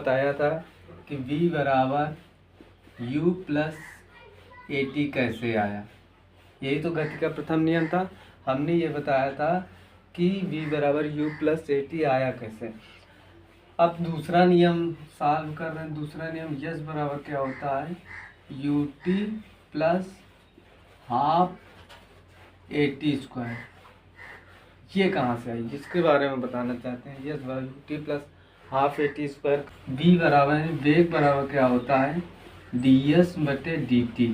बताया था कि v बराबर u प्लस ए टी कैसे आया। यही तो गति का प्रथम नियम था। हमने ये बताया था कि v बराबर u प्लस ए टी आया कैसे। अब दूसरा नियम सॉल्व कर रहे हैं। दूसरा नियम यस बराबर क्या होता है, you T plus half a T square. ये कहाँ से आई, जिसके बारे में बताना चाहते हैं। यस बराबर U T plus half a T square. V बराबर है, वेग बराबर क्या होता है, डी एस बटे डी टी।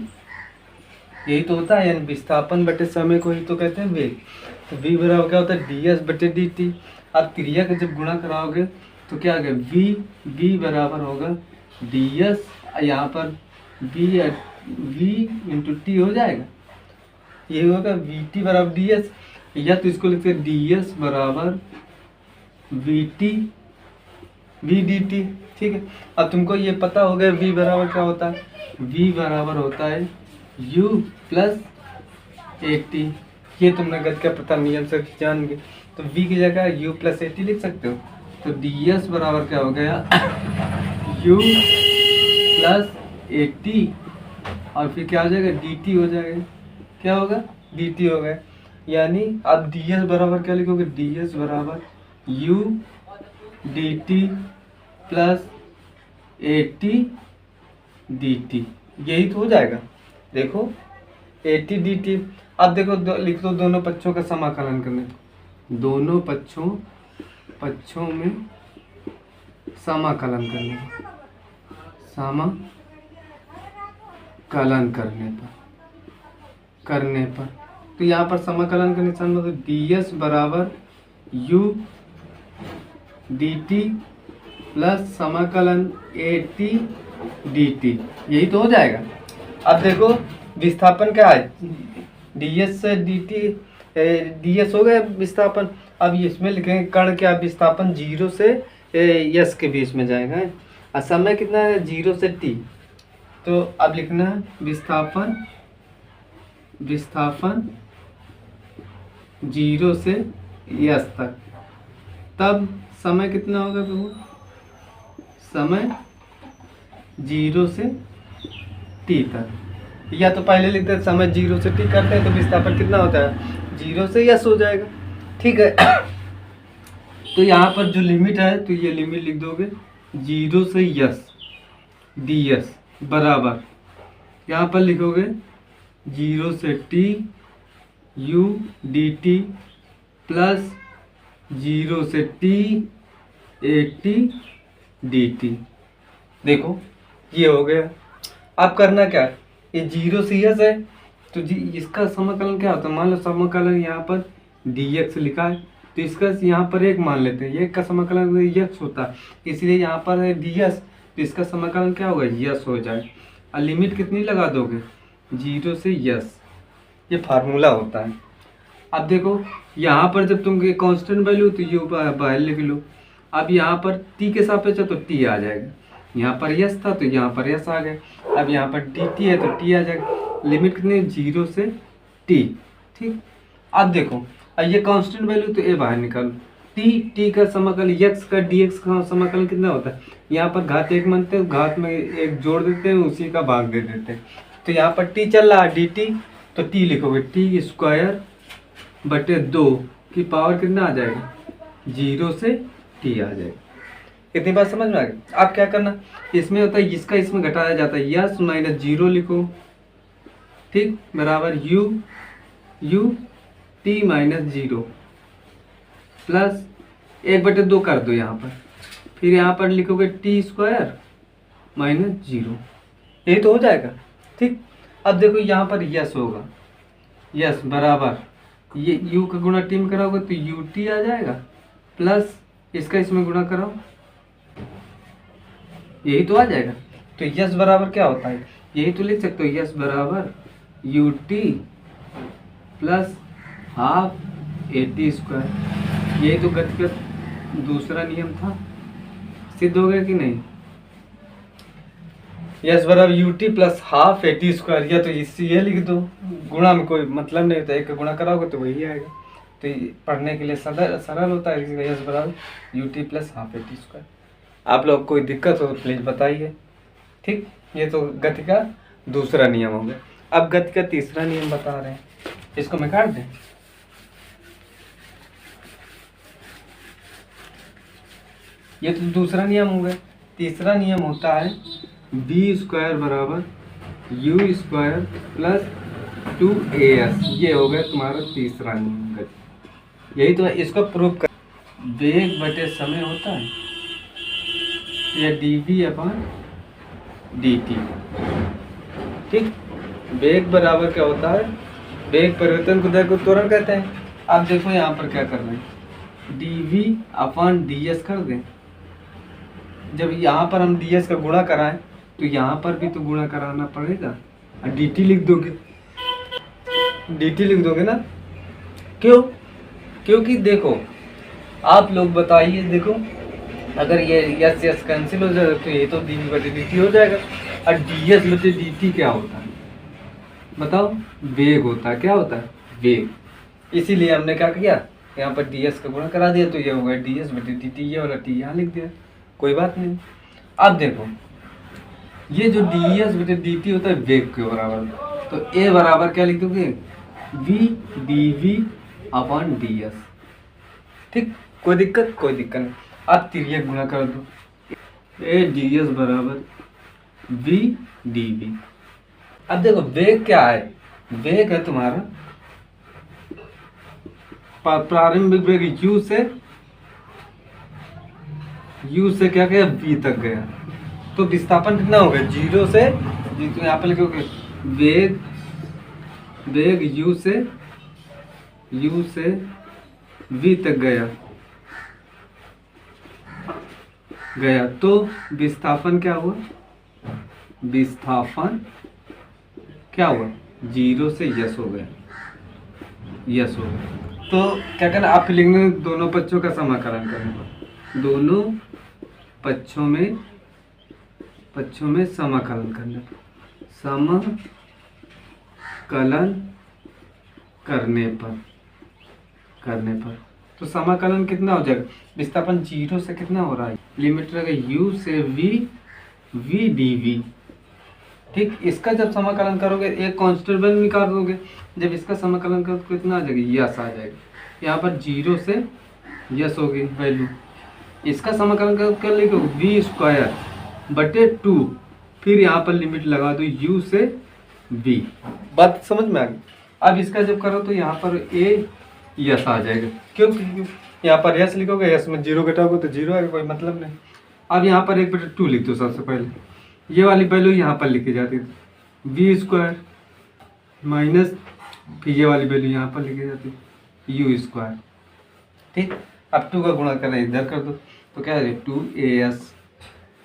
यही तो होता है, यानी विस्थापन बटे समय को ही तो कहते हैं वेग। तो वी बराबर क्या होता है, डी एस बटे डी टी। अब क्रिया का जब गुणा कराओगे तो क्या आ गया, वी बराबर होगा डी एस, यहाँ पर वी इंटू टी हो जाएगा। ये होगा वी टी बराबर डी एस, या तो इसको लिखते हैं डी एस बराबर we T V D T. ठीक है, अब तुमको ये पता हो गया v बराबर क्या होता है, v बराबर होता है u प्लस ए टी। ये तुमने गति का प्रथम नियम से जान गए। तो v की जगह u प्लस ए टी लिख सकते हो। तो डी एस बराबर क्या हो गया, u प्लस ए टी, और फिर क्या हो जाएगा, डी टी हो जाएगा। क्या होगा, डी टी हो गया। यानी अब डी एस बराबर क्या लिखोगे, डी एस बराबर u D T plus A T D T. यही तो हो जाएगा। देखो ए टी डी टी। अब देखो लिख दो दोनों पक्षों का समाकलन करने। दोनों पक्षों में समाकलन करने पर तो यहाँ पर समाकलन का निशान मतलब डी एस बराबर यू डी टी प्लस समाकलन ए टी डी टी। यही तो हो जाएगा। अब देखो विस्थापन क्या है, डी एस से डी टी, डी एस हो गया विस्थापन। अब इसमें लिखेंगे कण क्या, विस्थापन 0 से यस के बीच में जाएगा। और समय कितना है, 0 से टी। तो अब लिखना है विस्थापन 0 से यस तक। तब समय कितना होगा प्रभु, समय 0 से टी तक। या तो पहले लिखते हैं समय 0 से टी करते हैं तो विस्थापन कितना होता है, 0 से यस हो जाएगा। ठीक है, तो यहाँ पर जो लिमिट है तो ये लिमिट लिख दोगे 0 से यस डी एस बराबर, यहाँ पर लिखोगे 0 से T U D T plus 0 से T A T D T. देखो ये हो गया। अब करना क्या है, ये 0 से यस है तो इसका समाकलन क्या होता है, मान लो समाकलन यहाँ पर डी एक्स लिखा है तो इसका यहाँ पर एक मान लेते हैं, एक का समाकलन यस होता है, इसलिए यहाँ पर है डी एस, तो इसका समाकलन क्या होगा, यस हो जाए। और लिमिट कितनी लगा दोगे, 0 से यस। ये फार्मूला होता है। अब देखो यहाँ पर जब तुम कांस्टेंट वैल्यू तो ये बाहर लिख लो। अब यहाँ पर टी के सापेक्ष है तो टी आ जाएगा, यहाँ पर यस था तो यहाँ पर यस आ गया। अब यहाँ पर डी टी है तो टी आ जाएगा। लिमिट कितनी, 0 से टी। ठीक, अब देखो अब ये कांस्टेंट वैल्यू तो ये बाहर निकालो। टी का समाकलन यक्स का डी एक्स का समाकलन कितना होता है, यहाँ पर घात 1 मानते हैं, घात में 1 जोड़ देते हैं, उसी का भाग दे देते हैं। तो यहाँ पर टी चल रहा है डी टी, तो टी लिखोगे टी स्क्वायर बटे 2 की पावर कितना आ जाएगा, 0 से टी आ जाएगा। इतनी बात समझ में आ गई। अब क्या करना, इसमें होता है इसका इसमें घटाया जाता है, यस माइनस 0 लिखो। ठीक, बराबर यू टी माइनस 0 प्लस 1/2 कर दो यहाँ पर, फिर यहाँ पर लिखोगे टी स्क्वायर माइनस 0। यही तो हो जाएगा। ठीक, अब देखो यहाँ पर यस होगा, यस बराबर ये u का गुणा टी में कराओगे तो यू टी आ जाएगा, प्लस इसका इसमें गुणा कराओ, यही तो आ जाएगा। तो यस बराबर क्या होता है, यही तो लिख सकते हो, यस बराबर U T plus half a T square. यही तो गति का दूसरा नियम था, सिद्ध हो गया कि नहीं। यस बराबर U T plus half a T square, या तो इससे ये लिख दो, गुणा में कोई मतलब नहीं होता, एक का गुणा कराओगे तो वही आएगा। तो पढ़ने के लिए सरल होता है। यस बराबर U T plus half a T square. आप लोग कोई दिक्कत हो तो प्लीज़ बताइए। ठीक, ये तो गति का दूसरा नियम हो गया। अब गति का तीसरा नियम बता रहे हैं, इसको मैं काट दें। ये तो दूसरा नियम हो गया। तीसरा नियम होता है बी स्क्वायर बराबर यू स्क्वायर प्लस 2as। ये हो गया तुम्हारा तीसरा नियम गति। यही तो है, इसको प्रूव कर। वेग बटे समय होता है या dv अपॉन dt। ठीक, वेग बराबर क्या होता है, वेग परिवर्तन को दर को त्वरण कहते हैं। आप देखो यहाँ पर क्या कर रहे हैं, dv अपॉन ds कर दें। जब यहाँ पर हम ds का गुणा कराएं तो यहाँ पर भी तो गुणा कराना पड़ेगा और dt लिख दोगे, dt लिख दोगे ना। क्यों? क्योंकि देखो आप लोग बताइए, देखो अगर ये यस यस कैंसिल हो जाएगा तो ये तो dv बटे dt हो जाएगा। और ds बटे dt क्या होता है बताओ? वेग होता है। क्या होता है? वेग। इसीलिए हमने क्या किया, यहाँ पर ds का गुणा करा दिया तो ये होगा ds बटे dt। ये वाला t यहाँ लिख दिया, कोई बात नहीं। अब देखो ये जो ds बटे dt होता है वेग के बराबर, तो a बराबर क्या लिख दोगे, v dv अपॉन ds। ठीक, कोई दिक्कत? कोई दिक्कत नहीं। अब तिर्यक गुणा कर दो, a ds बराबर v dv। अब देखो वेग क्या है, वेग है तुम्हारा प्रारंभिक वेग u से क्या गया, v तक गया। तो विस्थापन कितना हो गया, 0 से, तो यहाँ पर लिखोगे वेग, वेग u से v तक गया तो विस्थापन क्या हुआ, विस्थापन क्या हुआ, 0 से यस हो गया, यस हो गया। तो क्या करना, आप लिखने दोनों पक्षों का समाकलन करना, दोनों पक्षों में समाकलन करना, समाकलन करने पर तो समाकलन कितना हो जाएगा, विस्थापन 0 से कितना हो रहा है, लिमिट रहेगा u से v dv। ठीक, इसका जब समाकलन करोगे एक कांस्टेंट वैल्यू निकाल दोगे, जब इसका समाकलन करोगे तो कितना आ जाएगा, यस आ जाएगा। यहाँ पर 0 से यस हो गई वैल्यू। इसका समाकलन कर लेंगे v स्क्वायर बटे 2, फिर यहाँ पर लिमिट लगा दो u से v। बात समझ में आ गई? अब इसका जब करो तो यहाँ पर a यस आ जाएगा। क्योंकि यहाँ पर यस लिखोगे, यस में 0 घटाओगे तो 0 आएगा, कोई मतलब नहीं। अब यहाँ पर 1/2 लिख दो। सबसे पहले ये वाली वैल्यू यहाँ पर लिखी जाती है, v स्क्वायर माइनस, फिर ये वाली वैल्यू यहाँ पर लिखी जाती है u स्क्वायर। ठीक, अब 2 का गुणा करना इधर कर दो तो क्या है, 2as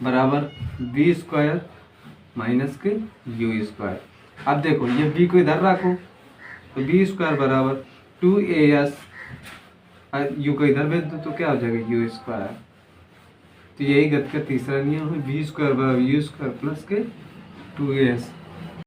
बराबर v स्क्वायर माइनस के u स्क्वायर। अब देखो ये v को इधर रखो तो v स्क्वायर बराबर 2as, u को इधर भेज दो तो क्या हो जाएगा, u स्क्वायर। तो यही गति का तीसरा नियम है, v स्क्वायर बराबर u स्क्वायर प्लस के 2as।